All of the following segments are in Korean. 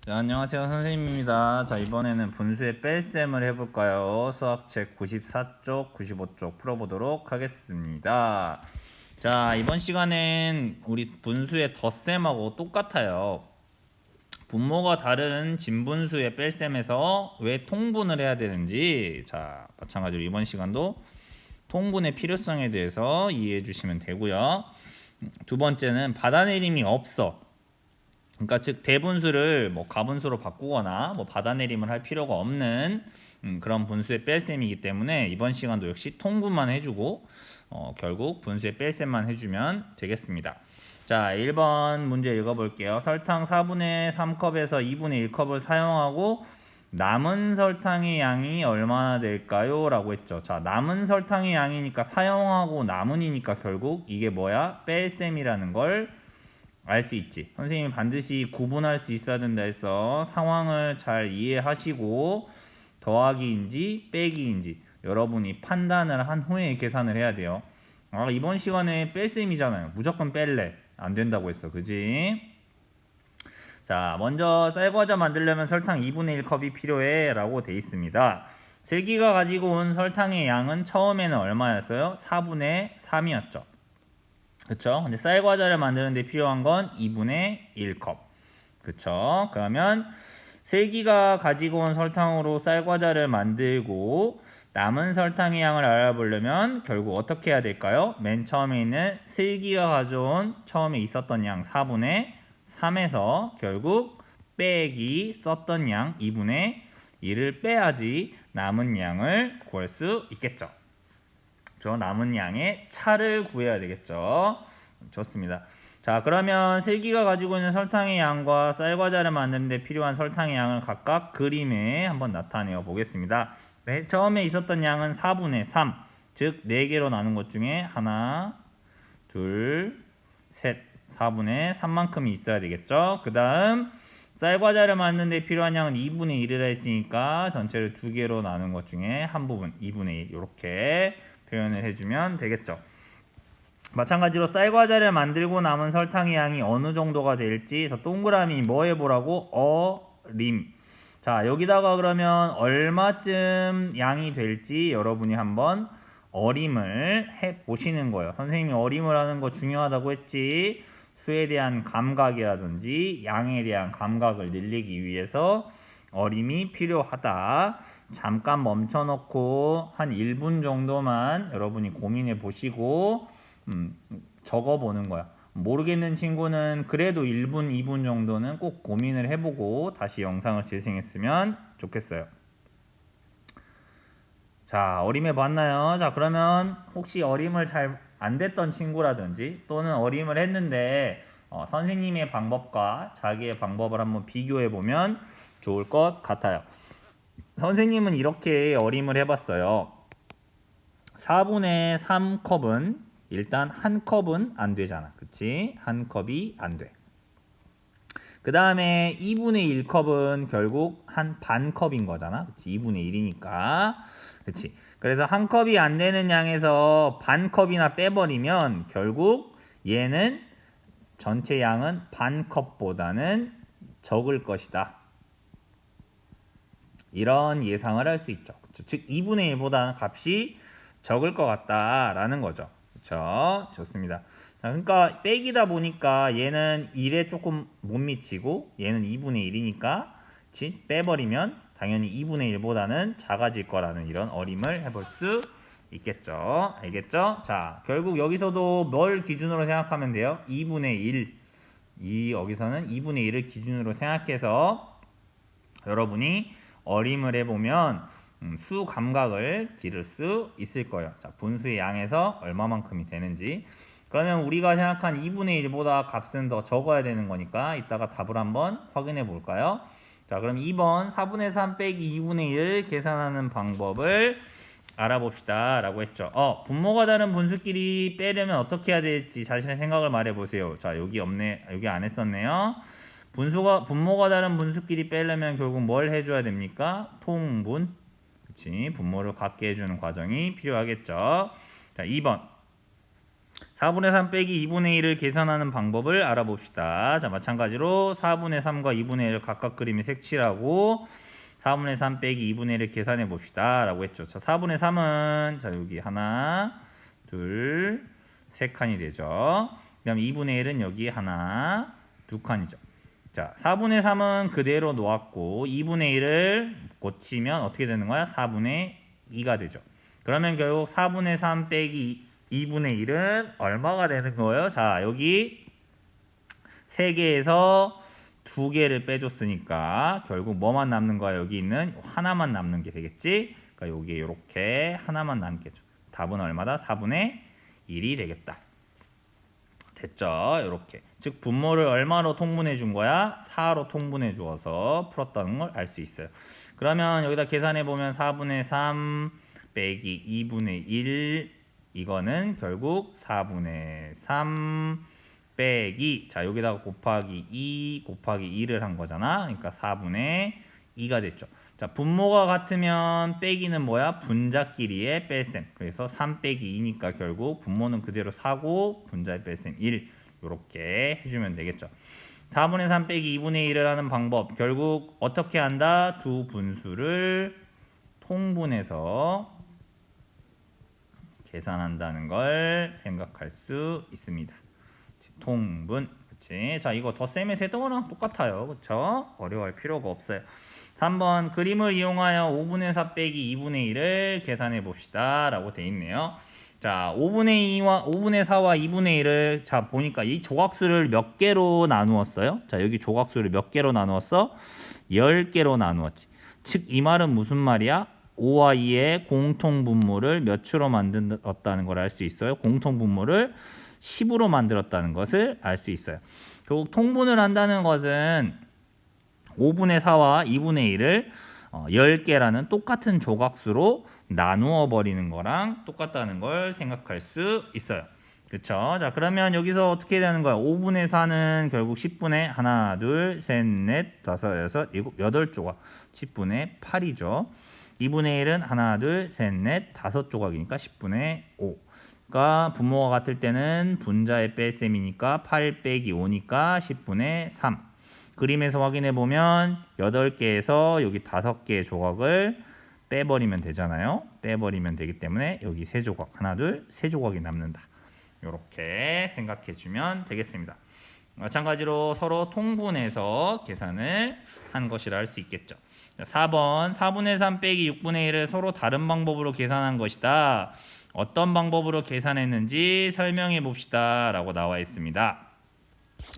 네, 안녕하세요. 선생님입니다. 자, 이번에는 분수의 뺄셈을 해볼까요? 수학책 94쪽, 95쪽 풀어보도록 하겠습니다. 자, 이번 시간엔 우리 분수의 덧셈하고 똑같아요. 분모가 다른 진분수의 뺄셈에서 왜 통분을 해야 되는지, 자, 마찬가지로 이번 시간도 통분의 필요성에 대해서 이해해 주시면 되고요. 두 번째는 받아내림이 없어. 그러니까 즉 대분수를 뭐 가분수로 바꾸거나 뭐 받아내림을 할 필요가 없는 그런 분수의 뺄셈이기 때문에 이번 시간도 역시 통분만 해주고 결국 분수의 뺄셈만 해주면 되겠습니다. 자, 1번 문제 읽어볼게요. 설탕 4분의 3컵에서 2분의 1컵을 사용하고 남은 설탕의 양이 얼마나 될까요? 라고 했죠. 자, 남은 설탕의 양이니까 사용하고 남은이니까 결국 이게 뭐야? 뺄셈이라는 걸 알 수 있지. 선생님이 반드시 구분할 수 있어야 된다 해서 상황을 잘 이해하시고 더하기인지 빼기인지 여러분이 판단을 한 후에 계산을 해야 돼요. 아, 이번 시간에 뺄셈이잖아요. 무조건 뺄래. 안 된다고 했어. 그지? 자, 먼저 쌀과자 만들려면 설탕 2분의 1 컵이 필요해 라고 돼 있습니다. 슬기가 가지고 온 설탕의 양은 처음에는 얼마였어요? 4분의 3이었죠. 그쵸? 근데 쌀과자를 만드는데 필요한 건 2분의 1컵. 그쵸? 그러면 슬기가 가지고 온 설탕으로 쌀과자를 만들고 남은 설탕의 양을 알아보려면 결국 어떻게 해야 될까요? 맨 처음에 있는 슬기가 가져온 처음에 있었던 양 4분의 3에서 결국 빼기 썼던 양 2분의 1을 빼야지 남은 양을 구할 수 있겠죠. 저 남은 양의 차를 구해야 되겠죠. 좋습니다. 자, 그러면 슬기가 가지고 있는 설탕의 양과 쌀과자를 만드는데 필요한 설탕의 양을 각각 그림에 한번 나타내어 보겠습니다. 맨 처음에 있었던 양은 4분의 3, 즉 4개로 나눈 것 중에 하나, 둘, 셋, 4분의 3만큼이 있어야 되겠죠. 그 다음 쌀과자를 만드는데 필요한 양은 2분의 1이라 했으니까 전체를 2개로 나눈 것 중에 한 부분, 2분의 1 이렇게 표현을 해주면 되겠죠. 마찬가지로 쌀과자를 만들고 남은 설탕의 양이 어느 정도가 될지 그래서 동그라미 뭐 해보라고? 어림. 자, 여기다가 그러면 얼마쯤 양이 될지 여러분이 한번 어림을 해보시는 거예요. 선생님이 어림을 하는 거 중요하다고 했지. 수에 대한 감각이라든지 양에 대한 감각을 늘리기 위해서 어림이 필요하다. 잠깐 멈춰놓고 한 1분 정도만 여러분이 고민해 보시고 적어 보는 거야. 모르겠는 친구는 그래도 1분, 2분 정도는 꼭 고민을 해보고 다시 영상을 재생했으면 좋겠어요. 자, 어림해 봤나요? 자, 그러면 혹시 어림을 잘 안 됐던 친구라든지 또는 어림을 했는데 선생님의 방법과 자기의 방법을 한번 비교해 보면 좋을 것 같아요. 선생님은 이렇게 어림을 해봤어요. 4분의 3컵은 일단 한 컵은 안 되잖아. 그치? 한 컵이 안 돼. 그 다음에 2분의 1컵은 결국 한 반 컵인 거잖아. 그치? 2분의 1이니까. 그치? 그래서 한 컵이 안 되는 양에서 반 컵이나 빼버리면 결국 얘는 전체 양은 반 컵보다는 적을 것이다. 이런 예상을 할 수 있죠. 그쵸? 즉 2분의 1보다는 값이 적을 것 같다라는 거죠. 그렇죠? 좋습니다. 자, 그러니까 빼기다 보니까 얘는 1에 조금 못 미치고 얘는 2분의 1이니까 그치? 빼버리면 당연히 2분의 1보다는 작아질 거라는 이런 어림을 해볼 수 있겠죠. 알겠죠? 자, 결국 여기서도 뭘 기준으로 생각하면 돼요? 2분의 1. 여기서는 2분의 1을 기준으로 생각해서 여러분이 어림을 해보면 수 감각을 기를 수 있을 거예요. 자, 분수의 양에서 얼마만큼이 되는지. 그러면 우리가 생각한 2분의 1보다 값은 더 적어야 되는 거니까 이따가 답을 한번 확인해 볼까요? 자, 그럼 2번 4분의 3 빼기 2분의 1 계산하는 방법을 알아봅시다 라고 했죠. 분모가 다른 분수끼리 빼려면 어떻게 해야 될지 자신의 생각을 말해 보세요. 자, 여기 없네. 여기 안 했었네요. 분모가 다른 분수끼리 빼려면 결국 뭘 해줘야 됩니까? 통분. 그치? 분모를 같게 해주는 과정이 필요하겠죠. 자, 2번. 4분의 3 빼기 2분의 1을 계산하는 방법을 알아봅시다. 자, 마찬가지로 4분의 3과 2분의 1을 각각 그림에 색칠하고 4분의 3 빼기 2분의 1을 계산해 봅시다 라고 했죠. 자, 4분의 3은 자 여기 하나 둘 세 칸이 되죠. 그 다음 2분의 1은 여기 하나 두 칸이죠. 자, 4분의 3은 그대로 놓았고 2분의 1을 고치면 어떻게 되는 거야? 4분의 2가 되죠. 그러면 결국 4분의 3 빼기 2분의 1은 얼마가 되는 거예요? 자, 여기 3개에서 2개를 빼줬으니까 결국 뭐만 남는 거야? 여기 있는 하나만 남는 게 되겠지? 그러니까 여기 이렇게 하나만 남겠죠. 답은 얼마다? 4분의 1이 되겠다. 됐죠? 이렇게. 즉 분모를 얼마로 통분해 준 거야? 4로 통분해 주어서 풀었다는 걸 알 수 있어요. 그러면 여기다 계산해 보면 4분의 3 빼기 2분의 1 이거는 결국 4분의 3 빼기 자 여기다가 곱하기 2 곱하기 2를 한 거잖아. 그러니까 4분의 2가 됐죠. 자 분모가 같으면 빼기는 뭐야? 분자끼리의 뺄셈. 그래서 3 빼기 2니까 결국 분모는 그대로 4고 분자의 뺄셈 1 이렇게 해주면 되겠죠. 4분의 3 빼기 2분의 1을 하는 방법 결국 어떻게 한다? 두 분수를 통분해서 계산한다는 걸 생각할 수 있습니다. 통분. 그치? 자, 이거 덧셈에서 했던 거랑 똑같아요. 그쵸? 어려워할 필요가 없어요. 3번 그림을 이용하여 5분의 4 빼기 2분의 1을 계산해 봅시다. 라고 돼 있네요. 자, 5분의 4와 2분의 1을 자, 보니까 이 조각수를 몇 개로 나누었어요? 자, 여기 조각수를 몇 개로 나누었어? 10개로 나누었지. 즉, 이 말은 무슨 말이야? 5와 2의 공통분모를 몇 초로 만들었다는 걸 알 수 있어요. 공통분모를 10으로 만들었다는 것을 알 수 있어요. 결국 통분을 한다는 것은 5분의 4와 2분의 1을 10개라는 똑같은 조각수로 나누어 버리는 거랑 똑같다는 걸 생각할 수 있어요. 그쵸? 자, 그러면 여기서 어떻게 되는 거야? 5분의 4는 결국 10분의 하나, 둘, 셋, 넷, 다섯, 여섯, 일곱, 8조각. 10분의 8이죠. 2분의 1은 하나, 둘, 셋, 넷, 5조각이니까 10분의 5. 그러니까 분모가 같을 때는 분자의 뺄셈이니까 8 빼기 5니까 10분의 3. 그림에서 확인해 보면 8개에서 여기 5개의 조각을 빼버리면 되잖아요. 빼버리면 되기 때문에 여기 3조각, 하나, 둘, 3조각이 남는다. 이렇게 생각해 주면 되겠습니다. 마찬가지로 서로 통분해서 계산을 한 것이라 할 수 있겠죠. 4번 4분의 3 빼기 6분의 1을 서로 다른 방법으로 계산한 것이다. 어떤 방법으로 계산했는지 설명해 봅시다 라고 나와 있습니다.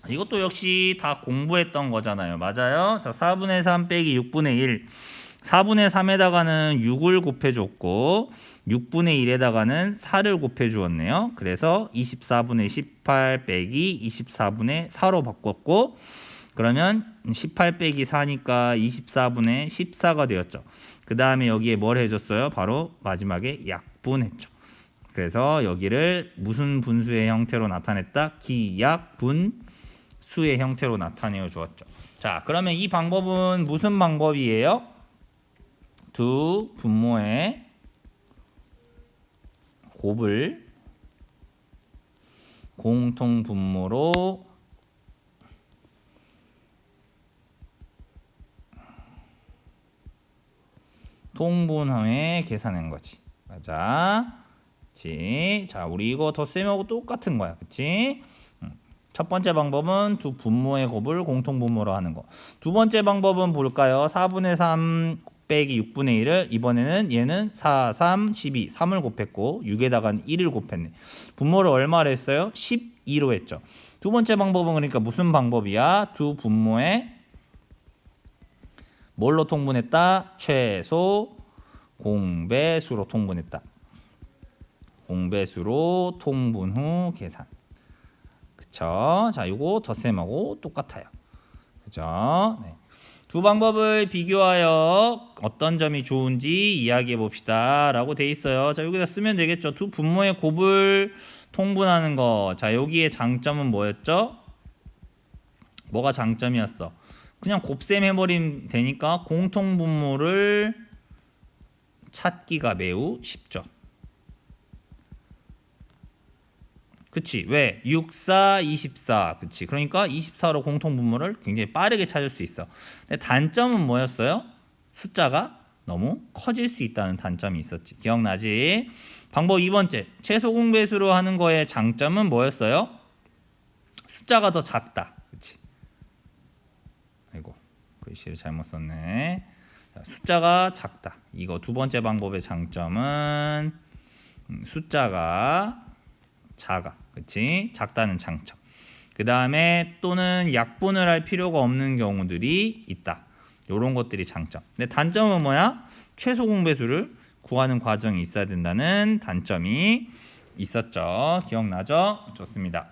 이것도 역시 다 공부했던 거잖아요. 맞아요? 자, 4분의 3 빼기 6분의 1 4분의 3에다가는 6을 곱해줬고 6분의 1에다가는 4를 곱해주었네요. 그래서 24분의 18 빼기 24분의 4로 바꿨고 그러면 18 빼기 4니까 24분의 14가 되었죠. 그 다음에 여기에 뭘 해줬어요? 바로 마지막에 약분했죠. 그래서 여기를 무슨 분수의 형태로 나타냈다? 기약분수의 형태로 나타내어 주었죠. 자, 그러면 이 방법은 무슨 방법이에요? 두 분모의 곱을 공통분모로 통분함에 계산한 거지. 맞아. 그치? 자, 우리 이거 덧셈하고 똑같은 거야. 그치? 첫 번째 방법은 두 분모의 곱을 공통분모로 하는 거. 두 번째 방법은 볼까요? 4분의 3 빼기 6분의 1을 이번에는 얘는 4, 3, 12, 3을 곱했고 6에다가 1을 곱했네. 분모를 얼마로 했어요? 12로 했죠. 두 번째 방법은 그러니까 무슨 방법이야? 두 분모의 뭘로 통분했다? 최소 공배수로 통분했다. 공배수로 통분 후 계산. 그쵸? 자, 요거 덧셈하고 똑같아요. 그죠? 네. 두 방법을 비교하여 어떤 점이 좋은지 이야기해 봅시다 라고 돼 있어요. 자, 여기다 쓰면 되겠죠. 두 분모의 곱을 통분하는 거. 자, 여기에 장점은 뭐였죠? 뭐가 장점이었어? 그냥 곱셈 해버리면 되니까 공통분모를 찾기가 매우 쉽죠. 그치? 왜? 6, 4, 24. 그치? 그러니까 24로 공통 분모를 굉장히 빠르게 찾을 수 있어. 근데 단점은 뭐였어요? 숫자가 너무 커질 수 있다는 단점이 있었지. 기억나지? 방법 2번째. 최소 공배수로 하는 거의 장점은 뭐였어요? 숫자가 더 작다. 그치? 아이고, 글씨를 잘못 썼네. 자, 숫자가 작다. 이거 두 번째 방법의 장점은 숫자가 작아. 그치? 작다는 장점. 그 다음에 또는 약분을 할 필요가 없는 경우들이 있다. 요런 것들이 장점. 근데 단점은 뭐야? 최소 공배수를 구하는 과정이 있어야 된다는 단점이 있었죠. 기억나죠? 좋습니다.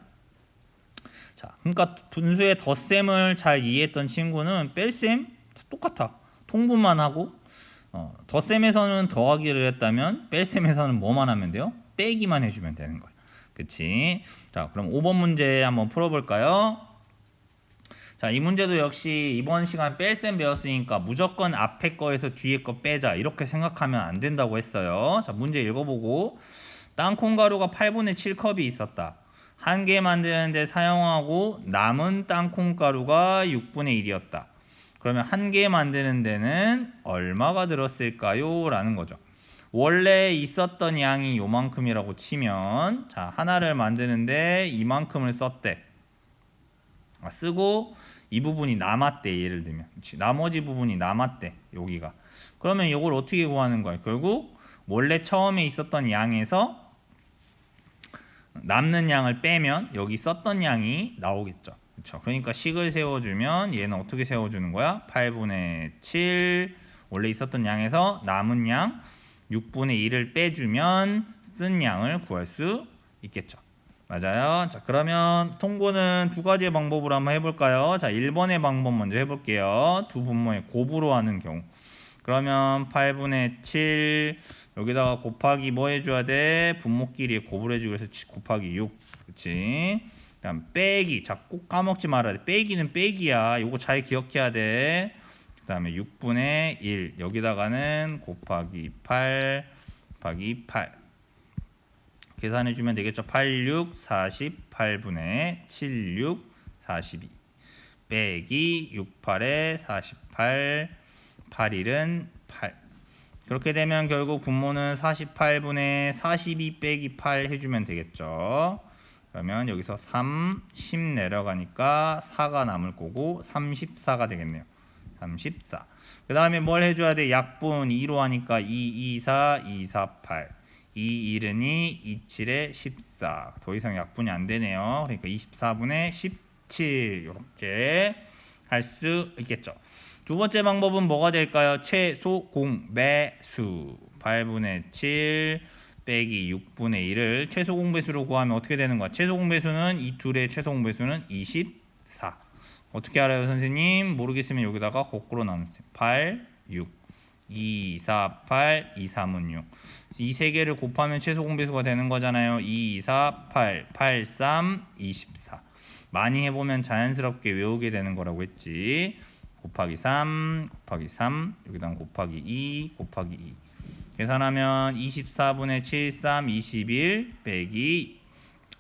자, 그러니까 분수의 덧셈을 잘 이해했던 친구는 뺄셈 똑같아. 통분만 하고 덧셈에서는 더하기를 했다면 뺄셈에서는 뭐만 하면 돼요? 빼기만 해주면 되는 거예요. 그치? 자, 그럼 5번 문제 한번 풀어볼까요? 자, 이 문제도 역시 이번 시간 뺄셈 배웠으니까 무조건 앞에 거에서 뒤에 거 빼자 이렇게 생각하면 안 된다고 했어요. 자, 문제 읽어보고 땅콩 가루가 8분의 7컵이 있었다. 한 개 만드는데 사용하고 남은 땅콩 가루가 6분의 1이었다. 그러면 한 개 만드는 데는 얼마가 들었을까요? 라는 거죠. 원래 있었던 양이 요만큼이라고 치면 자, 하나를 만드는데 이만큼을 썼대. 쓰고 이 부분이 남았대. 예를 들면 나머지 부분이 남았대. 여기가. 그러면 이걸 어떻게 구하는 거야? 결국 원래 처음에 있었던 양에서 남는 양을 빼면 여기 썼던 양이 나오겠죠. 그렇죠? 그러니까 식을 세워주면 얘는 어떻게 세워주는 거야? 8분의 7 원래 있었던 양에서 남은 양 6분의 1을 빼주면 쓴 양을 구할 수 있겠죠. 맞아요. 자, 그러면 통고는 두 가지의 방법으로 한번 해볼까요? 자, 1번의 방법 먼저 해볼게요. 두 분모의 곱으로 하는 경우. 그러면 8분의 7 여기다가 곱하기 뭐 해줘야 돼? 분모끼리 곱을 해주기 위해서 곱하기 6. 그치? 그다음 빼기. 자, 꼭 까먹지 말아야 돼. 빼기는 빼기야. 요거 잘 기억해야 돼. 그 다음에 6분의 1 여기다가는 곱하기 8 곱하기 8 계산해주면 되겠죠. 8, 6, 40 8분의 7, 6, 42 빼기 6, 8에 48 8, 1은 8 그렇게 되면 결국 분모는 48분의 42 빼기 8 해주면 되겠죠. 그러면 여기서 3, 10 내려가니까 4가 남을 거고 34가 되겠네요. 34. 그 다음에 뭘 해줘야 돼? 약분 2로 하니까 2, 2, 4, 2, 4, 8 2, 1은 2, 2, 7에 14. 더 이상 약분이 안 되네요. 그러니까 24분의 17 이렇게 할 수 있겠죠. 두 번째 방법은 뭐가 될까요? 최소 공배수 8분의 7 빼기 6분의 1을 최소 공배수로 구하면 어떻게 되는 거야? 최소 공배수는 이 둘의 최소 공배수는 24. 어떻게 알아요, 선생님? 모르겠으면 여기다가 거꾸로 나누세요. 8, 6, 2, 4, 8, 2, 3은 6. 이 세 개를 곱하면 최소 공배수가 되는 거잖아요. 2, 4, 8, 8, 3, 24. 많이 해보면 자연스럽게 외우게 되는 거라고 했지. 곱하기 3, 곱하기 3, 여기다 곱하기 2, 곱하기 2. 계산하면 24분의 7, 3, 21 빼기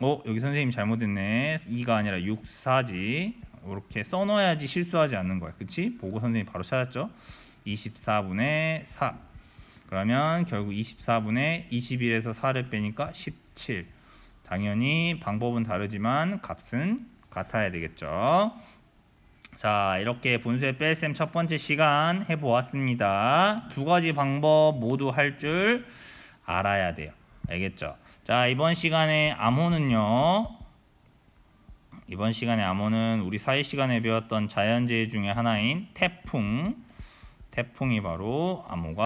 여기 선생님 잘못했네. 2가 아니라 6, 4지. 이렇게 써놓아야지 실수하지 않는 거야. 그치? 보고 선생님 바로 찾았죠? 24분의 4. 그러면 결국 24분의 21에서 4를 빼니까 17. 당연히 방법은 다르지만 값은 같아야 되겠죠. 자, 이렇게 분수의 뺄셈 첫 번째 시간 해보았습니다. 두 가지 방법 모두 할 줄 알아야 돼요. 알겠죠? 자, 이번 시간에 암호는요. 이번 시간에 암호는 우리 사회 시간에 배웠던 자연재해 중에 하나인 태풍이 바로 암호가